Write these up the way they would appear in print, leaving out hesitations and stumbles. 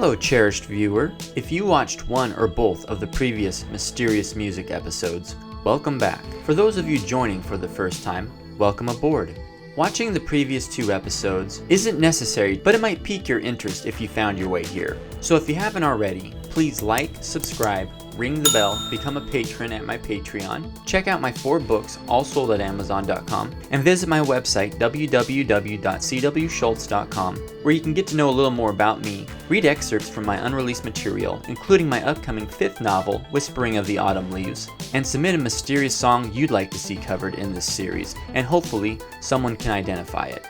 Hello, cherished viewer. If you watched one or both of the previous Mysterious Music episodes, welcome back. For those of you joining for the first time, welcome aboard. Watching the previous two episodes isn't necessary, but it might pique your interest if you found your way here. So if you haven't already, please like, subscribe, ring the bell, become a patron at my Patreon, check out my 4 books, all sold at Amazon.com, and visit my website, www.cwschultz.com, where you can get to know a little more about me, read excerpts from my unreleased material, including my upcoming 5th novel, Whispering of the Autumn Leaves, and submit a mysterious song you'd like to see covered in this series, and hopefully someone can identify it.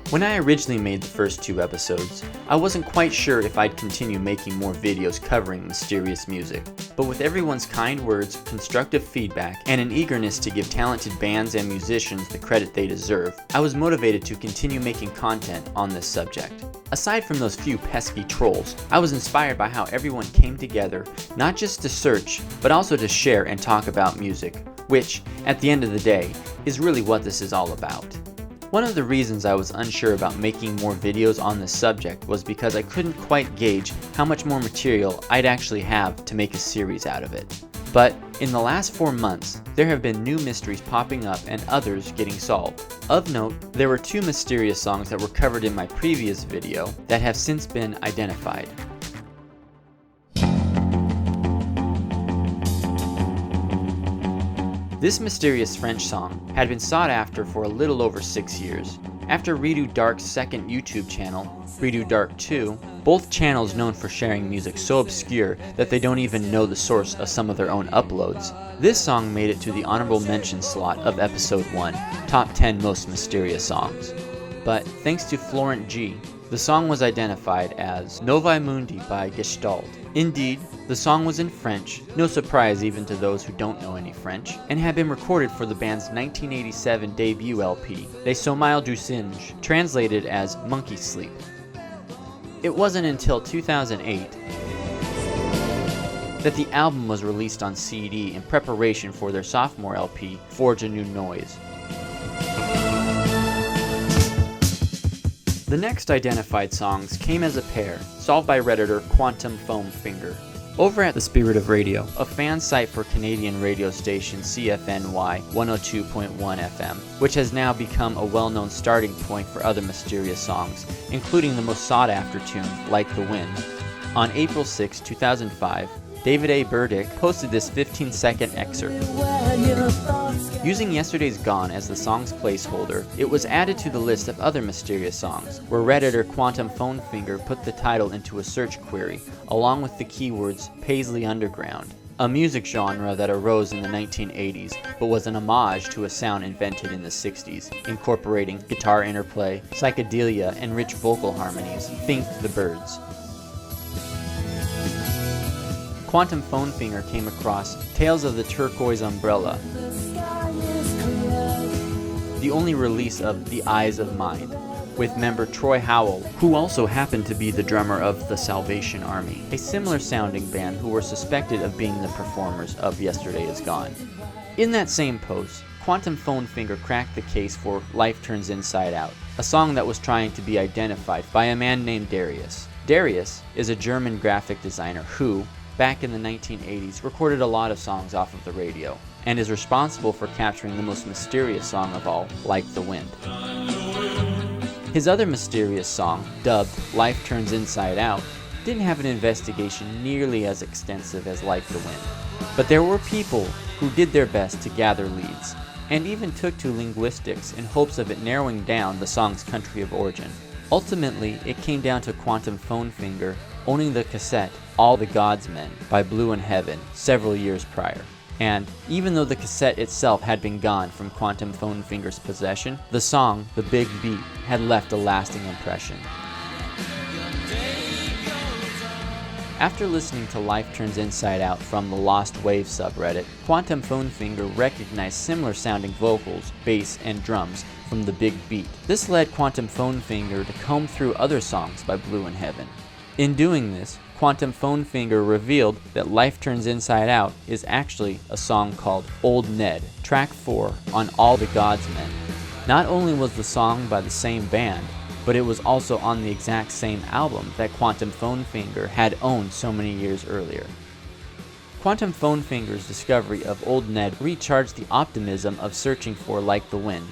When I originally made the first 2 episodes, I wasn't quite sure if I'd continue making more videos covering mysterious music, but with everyone's kind words, constructive feedback, and an eagerness to give talented bands and musicians the credit they deserve, I was motivated to continue making content on this subject. Aside from those few pesky trolls, I was inspired by how everyone came together, not just to search, but also to share and talk about music, which, at the end of the day, is really what this is all about. One of the reasons I was unsure about making more videos on this subject was because I couldn't quite gauge how much more material I'd actually have to make a series out of it. But in the last 4 months, there have been new mysteries popping up and others getting solved. Of note, there were 2 mysterious songs that were covered in my previous video that have since been identified. This mysterious French song had been sought after for a little over 6 years. After Redo Dark's second YouTube channel, Redo Dark 2, both channels known for sharing music so obscure that they don't even know the source of some of their own uploads, this song made it to the honorable mention slot of episode 1, Top 10 Most Mysterious Songs. But thanks to Florent G, the song was identified as Novi Mundi by Gestalt. Indeed, the song was in French, no surprise even to those who don't know any French, and had been recorded for the band's 1987 debut LP, Les Sommeils du Singe, translated as Monkey Sleep. It wasn't until 2008 that the album was released on CD in preparation for their sophomore LP, Forge a New Noise. The next identified songs came as a pair, solved by Redditor Quantum Foam Finger. Over at The Spirit of Radio, a fan site for Canadian radio station CFNY 102.1 FM, which has now become a well-known starting point for other mysterious songs, including the most sought-after tune, Like the Wind. On April 6, 2005, David A. Burdick posted this 15-second excerpt. Using Yesterday's Gone as the song's placeholder, it was added to the list of other mysterious songs, where Redditor Quantum Phone Finger put the title into a search query, along with the keywords Paisley Underground, a music genre that arose in the 1980s, but was an homage to a sound invented in the 60s, incorporating guitar interplay, psychedelia, and rich vocal harmonies. Think the Byrds. Quantum Phone Finger came across Tales of the Turquoise Umbrella, the only release of The Eyes of Mind, with member Troy Howell, who also happened to be the drummer of the Salvation Army, a similar sounding band who were suspected of being the performers of Yesterday Is Gone. In that same post, Quantum Phone Finger cracked the case for Life Turns Inside Out, a song that was trying to be identified by a man named Darius. Darius is a German graphic designer who, back in the 1980s, recorded a lot of songs off of the radio, and is responsible for capturing the most mysterious song of all, Like the Wind. His other mysterious song, dubbed Life Turns Inside Out, didn't have an investigation nearly as extensive as Like the Wind, but there were people who did their best to gather leads, and even took to linguistics in hopes of it narrowing down the song's country of origin. Ultimately, it came down to Quantum Phone Finger owning the cassette All the Gods Men by Blue in Heaven several years prior. And even though the cassette itself had been gone from Quantum Phone Finger's possession, the song, The Big Beat, had left a lasting impression. After listening to Life Turns Inside Out from the Lost Wave subreddit, Quantum Phone Finger recognized similar sounding vocals, bass, and drums from The Big Beat. This led Quantum Phone Finger to comb through other songs by Blue in Heaven. In doing this, Quantum Phone Finger revealed that Life Turns Inside Out is actually a song called Old Ned, track 4 on All the Gods Men. Not only was the song by the same band, but it was also on the exact same album that Quantum Phone Finger had owned so many years earlier. Quantum Phone Finger's discovery of Old Ned recharged the optimism of searching for Like the Wind.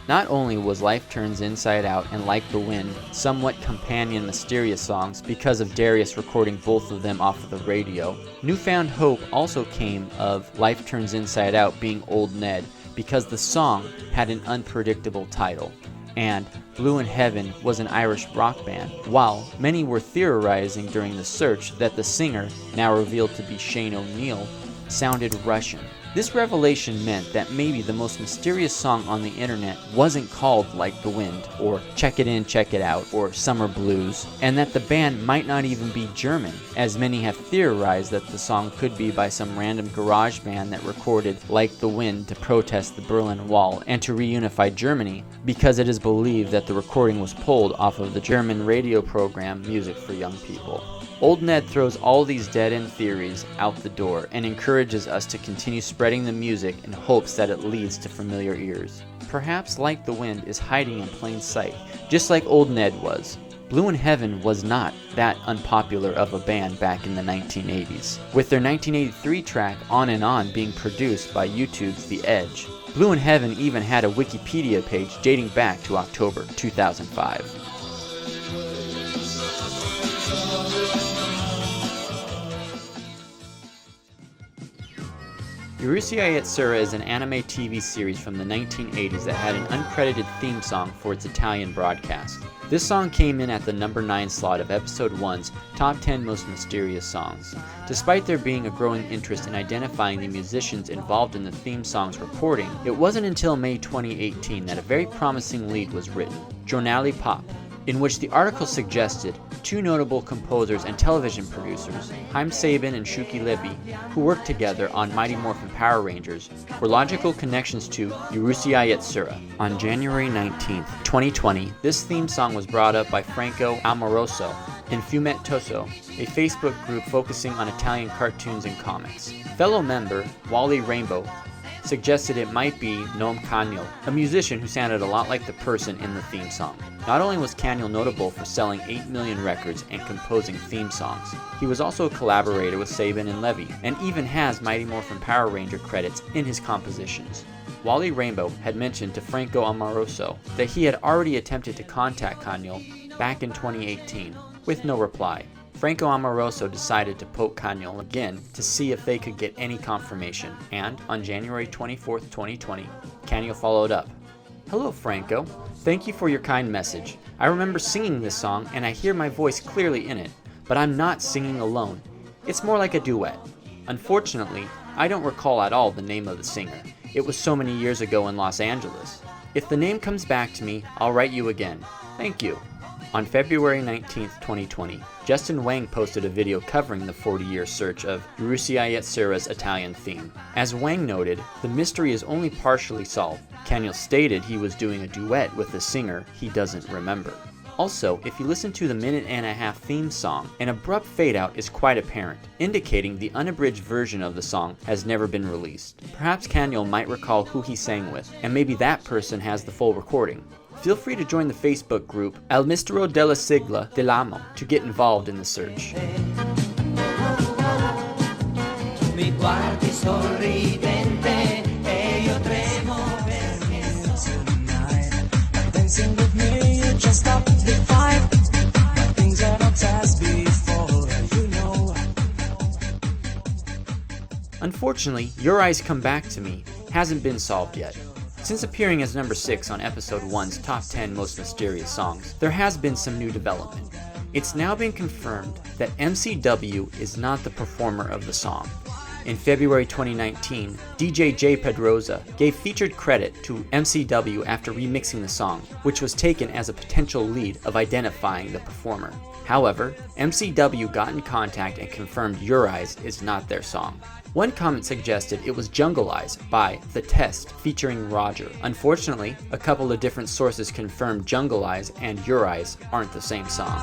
Not only was Life Turns Inside Out and Like the Wind somewhat companion mysterious songs because of Darius recording both of them off of the radio, newfound hope also came of Life Turns Inside Out being Old Ned because the song had an unpredictable title, and Blue in Heaven was an Irish rock band, while many were theorizing during the search that the singer, now revealed to be Shane O'Neill, sounded Russian. This revelation meant that maybe the most mysterious song on the internet wasn't called Like the Wind, or Check It In, Check It Out, or Summer Blues, and that the band might not even be German, as many have theorized that the song could be by some random garage band that recorded Like the Wind to protest the Berlin Wall and to reunify Germany, because it is believed that the recording was pulled off of the German radio program Music for Young People. Old Ned throws all these dead-end theories out the door and encourages us to continue spreading the music in hopes that it leads to familiar ears. Perhaps Like the Wind is hiding in plain sight, just like Old Ned was. Blue in Heaven was not that unpopular of a band back in the 1980s, with their 1983 track On and On being produced by YouTube's The Edge. Blue in Heaven even had a Wikipedia page dating back to October 2005. Urusei Yatsura is an anime TV series from the 1980s that had an uncredited theme song for its Italian broadcast. This song came in at the number 9 slot of Episode 1's Top 10 Most Mysterious Songs. Despite there being a growing interest in identifying the musicians involved in the theme song's recording, it wasn't until May 2018 that a very promising lead was written, Giornale Pop, in which the article suggested two notable composers and television producers, Haim Saban and Shuki Levy, who worked together on Mighty Morphin Power Rangers, were logical connections to Urusei Yatsura. On January 19, 2020, this theme song was brought up by Franco Amoroso in Fumettoso, a Facebook group focusing on Italian cartoons and comics. Fellow member Wally Rainbow suggested it might be Noam Canio, a musician who sounded a lot like the person in the theme song. Not only was Canio notable for selling 8 million records and composing theme songs, he was also a collaborator with Saban and Levy, and even has Mighty Morphin Power Ranger credits in his compositions. Wally Rainbow had mentioned to Franco Amoroso that he had already attempted to contact Canio back in 2018, with no reply. Franco Amoroso decided to poke Canio again to see if they could get any confirmation, and on January 24, 2020, Canio followed up. Hello Franco, thank you for your kind message. I remember singing this song and I hear my voice clearly in it, but I'm not singing alone. It's more like a duet. Unfortunately, I don't recall at all the name of the singer. It was so many years ago in Los Angeles. If the name comes back to me, I'll write you again. Thank you. On February 19, 2020, Justin Wang posted a video covering the 40-year search of Urusei Yatsura's Italian theme. As Wang noted, the mystery is only partially solved. Canio stated he was doing a duet with a singer he doesn't remember. Also, if you listen to the minute-and-a-half theme song, an abrupt fade-out is quite apparent, indicating the unabridged version of the song has never been released. Perhaps Canio might recall who he sang with, and maybe that person has the full recording. Feel free to join the Facebook group El Mistero della Sigla dell'Amo to get involved in the search. Unfortunately, Your Eyes Come Back to Me hasn't been solved yet. Since appearing as number 6 on Episode 1's Top 10 Most Mysterious Songs, there has been some new development. It's now been confirmed that MCW is not the performer of the song. In February 2019, DJ J Pedroza gave featured credit to MCW after remixing the song, which was taken as a potential lead of identifying the performer. However, MCW got in contact and confirmed Your Eyes is not their song. One comment suggested it was Jungle Eyes by The Test featuring Roger. Unfortunately, a couple of different sources confirmed Jungle Eyes and Your Eyes aren't the same song.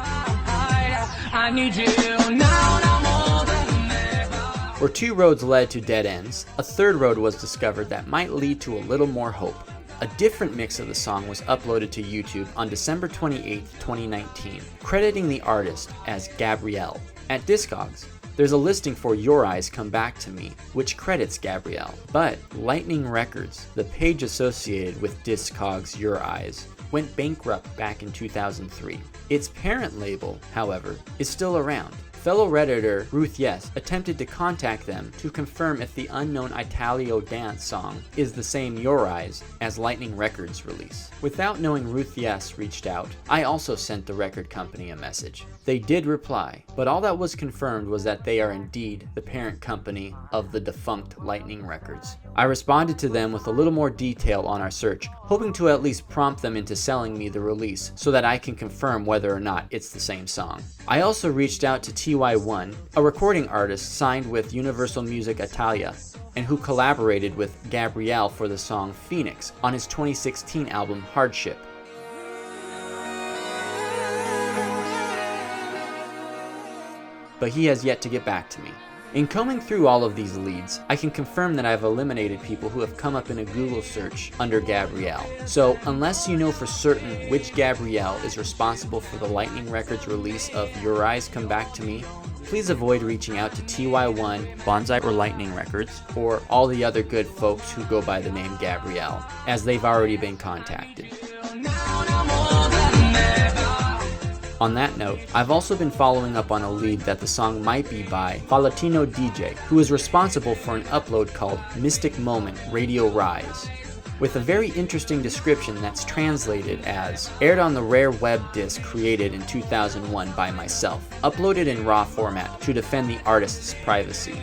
I need you now more than ever. Where two roads led to dead ends, a third road was discovered that might lead to a little more hope. A different mix of the song was uploaded to YouTube on December 28, 2019, crediting the artist as Gabrielle. At Discogs, there's a listing for Your Eyes Come Back to Me, which credits Gabrielle. But Lightning Records, the page associated with Discogs' Your Eyes, went bankrupt back in 2003. Its parent label, however, is still around. Fellow Redditor Ruth Yes attempted to contact them to confirm if the unknown Italio dance song is the same Your Eyes as Lightning Records' release. Without knowing Ruth Yes reached out, I also sent the record company a message. They did reply, but all that was confirmed was that they are indeed the parent company of the defunct Lightning Records. I responded to them with a little more detail on our search, hoping to at least prompt them into selling me the release so that I can confirm whether or not it's the same song. I also reached out to TY1, a recording artist signed with Universal Music Italia, and who collaborated with Gabrielle for the song Phoenix on his 2016 album Hardship. But he has yet to get back to me. In combing through all of these leads, I can confirm that I've eliminated people who have come up in a Google search under Gabrielle. So unless you know for certain which Gabrielle is responsible for the Lightning Records release of Your Eyes Come Back to Me, please avoid reaching out to TY1, Bonsai or Lightning Records, or all the other good folks who go by the name Gabrielle, as they've already been contacted. On that note, I've also been following up on a lead that the song might be by Falatino DJ, who is responsible for an upload called Mystic Moment Radio Rise, with a very interesting description that's translated as aired on the rare web disc created in 2001 by myself, uploaded in RAW format to defend the artist's privacy.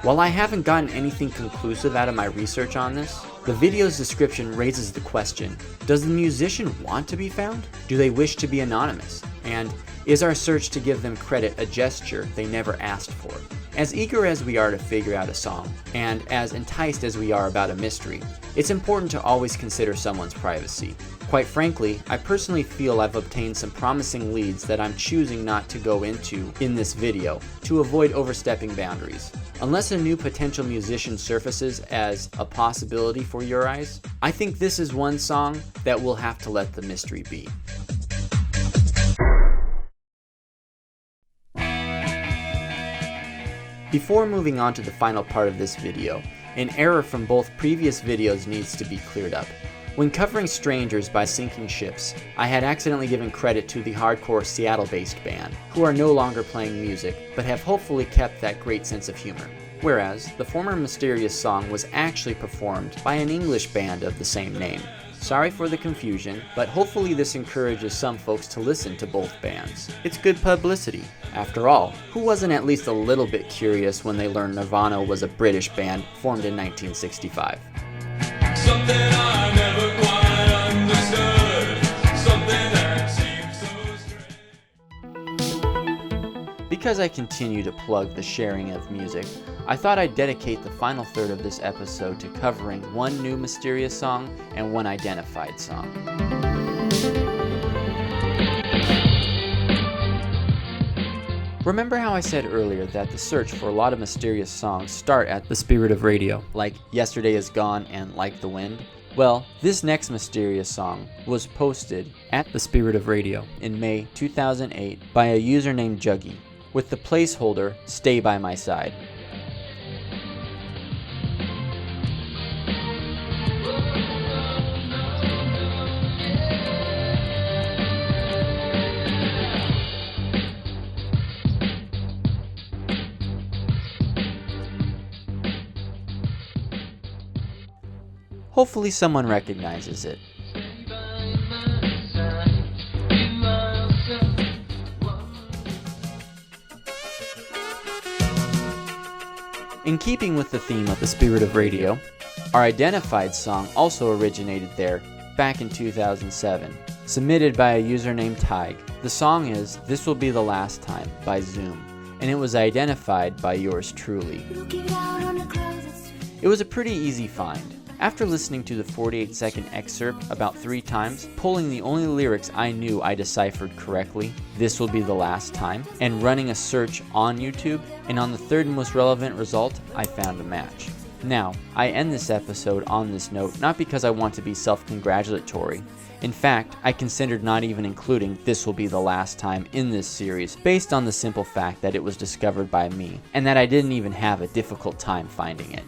While I haven't gotten anything conclusive out of my research on this, the video's description raises the question, does the musician want to be found? Do they wish to be anonymous? And is our search to give them credit a gesture they never asked for? As eager as we are to figure out a song, and as enticed as we are about a mystery, it's important to always consider someone's privacy. Quite frankly, I personally feel I've obtained some promising leads that I'm choosing not to go into in this video to avoid overstepping boundaries. Unless a new potential musician surfaces as a possibility for Your Eyes, I think this is one song that we'll have to let the mystery be. Before moving on to the final part of this video, an error from both previous videos needs to be cleared up. When covering Strangers by Sinking Ships, I had accidentally given credit to the hardcore Seattle-based band, who are no longer playing music, but have hopefully kept that great sense of humor. Whereas, the former Mysterious song was actually performed by an English band of the same name. Sorry for the confusion, but hopefully this encourages some folks to listen to both bands. It's good publicity. After all, who wasn't at least a little bit curious when they learned Nirvana was a British band formed in 1965? Something I never quite understood, something that seems so strange. Because I continue to plug the sharing of music, I thought I'd dedicate the final third of this episode to covering one new Mysterious song and one identified song. Remember how I said earlier that the search for a lot of Mysterious songs start at the Spirit of Radio, like Yesterday Is Gone and Like the Wind? Well, this next Mysterious song was posted at the Spirit of Radio in May 2008 by a user named Juggy, with the placeholder Stay By My Side. Hopefully someone recognizes it. In keeping with the theme of the Spirit of Radio, our identified song also originated there back in 2007, submitted by a user named Tig. The song is This Will Be the Last Time by Zoom, and it was identified by yours truly. It was a pretty easy find. After listening to the 48-second excerpt about 3 times, pulling the only lyrics I knew I deciphered correctly, This Will Be the Last Time, and running a search on YouTube, and on the third most relevant result, I found a match. Now, I end this episode on this note not because I want to be self-congratulatory. In fact, I considered not even including This Will Be the Last Time in this series based on the simple fact that it was discovered by me and that I didn't even have a difficult time finding it.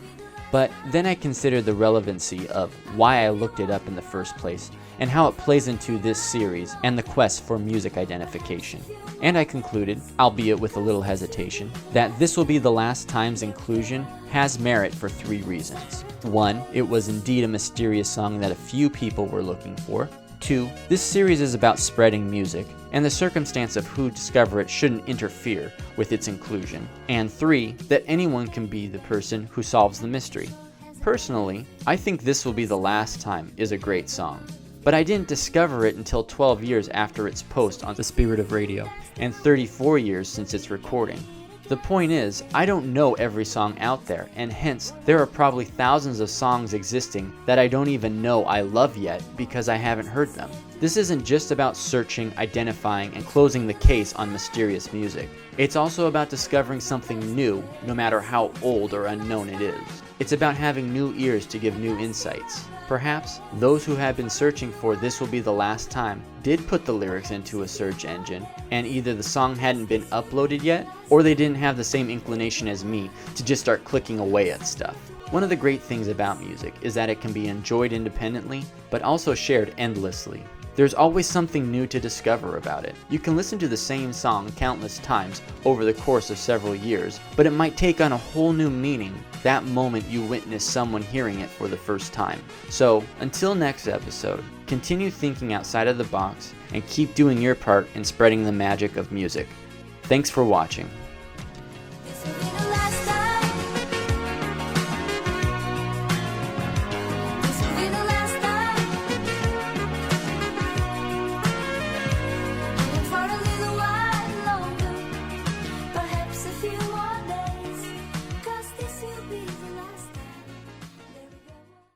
But then I considered the relevancy of why I looked it up in the first place and how it plays into this series and the quest for music identification. And I concluded, albeit with a little hesitation, that This Will Be the Last Time's inclusion has merit for 3 reasons. 1, it was indeed a mysterious song that a few people were looking for. 2, this series is about spreading music, and the circumstance of who discover it shouldn't interfere with its inclusion. And 3, that anyone can be the person who solves the mystery. Personally, I think This Will Be the Last Time is a great song, but I didn't discover it until 12 years after its post on The Spirit of Radio, and 34 years since its recording. The point is, I don't know every song out there, and hence, there are probably thousands of songs existing that I don't even know I love yet because I haven't heard them. This isn't just about searching, identifying, and closing the case on mysterious music. It's also about discovering something new, no matter how old or unknown it is. It's about having new ears to give new insights. Perhaps those who had been searching for This Will Be the Last Time did put the lyrics into a search engine, and either the song hadn't been uploaded yet, or they didn't have the same inclination as me to just start clicking away at stuff. One of the great things about music is that it can be enjoyed independently, but also shared endlessly. There's always something new to discover about it. You can listen to the same song countless times over the course of several years, but it might take on a whole new meaning that moment you witness someone hearing it for the first time. So, until next episode, continue thinking outside of the box and keep doing your part in spreading the magic of music. Thanks for watching. Perhaps if you